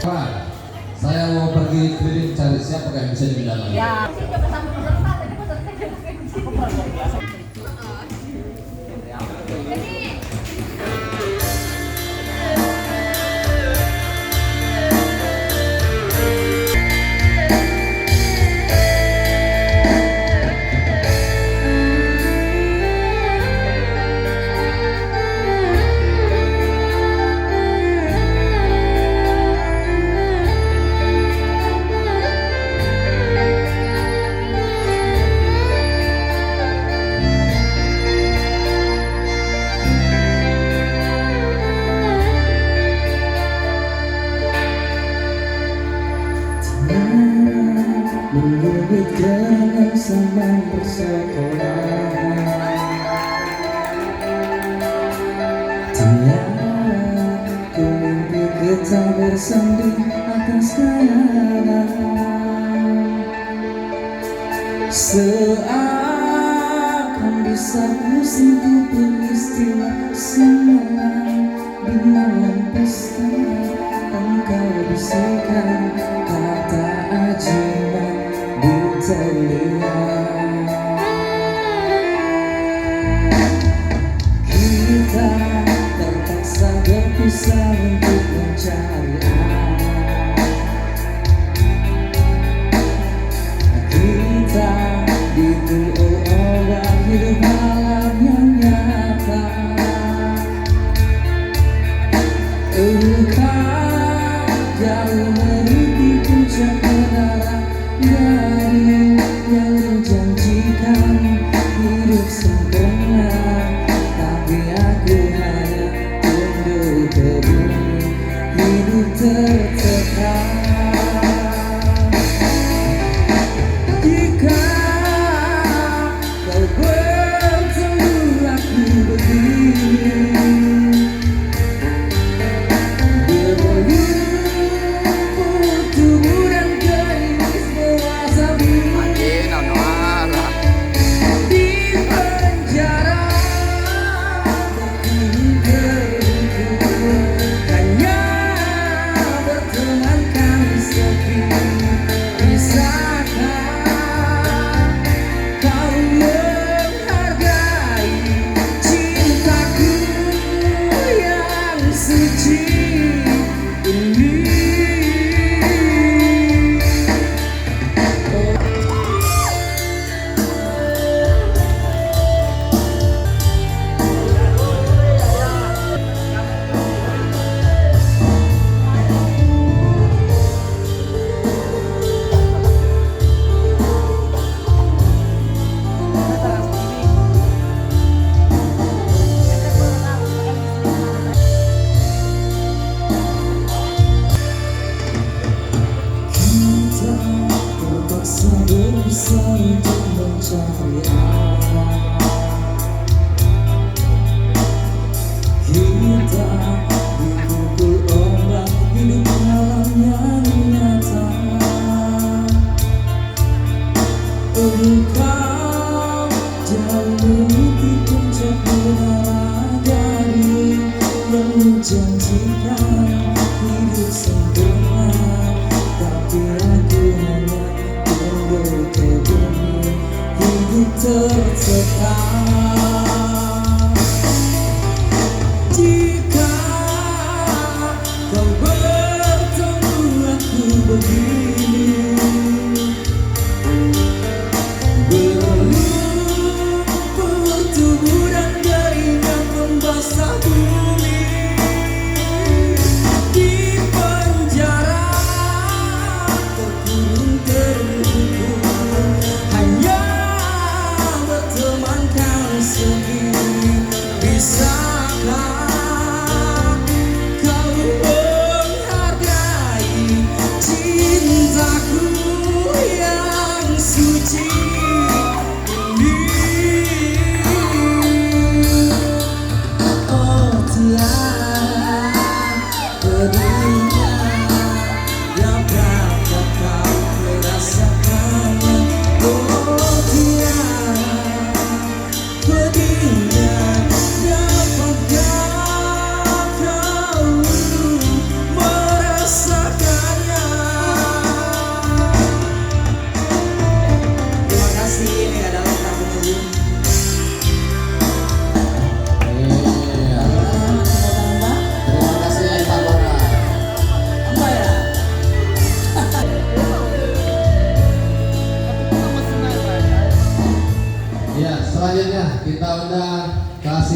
Pak, saya mau pergi keliling cari siapa yang bisa dibilang. Ya. Menggigit dengan zaman persekolahan, tiada ku mimpi kita bersanding atas kayangan. Seakan bisa ku sentuh peristiwa semalam di malam pesta, engkau bisikan kata ajiman di telinga. Kita terpaksa berpisah untuk mencari arah. Kita diburu orang hidup alam yang nyata. Engkau jauh meniti puncak menara dari yang menjanjikan hidup sempurna, tapi aku hanya tunduk ke bumi, hidup tertekan. Jika kau bertemu aku begini, berusaha untuk mencari arah. Kita dipukul ombak hidup alam yang nyata. Engkau jauh meniti puncak menara dari yang menjanjikan hidup sempurna, tapi aku hanya tunduk ke bumi, hidup tertekan. Jika kau bertemu aku begini, berlumpur tubuh dan keringat membasah bumi. Di penjara terkurung terhukum, hanya bertemankan selanjutnya kita undang kasih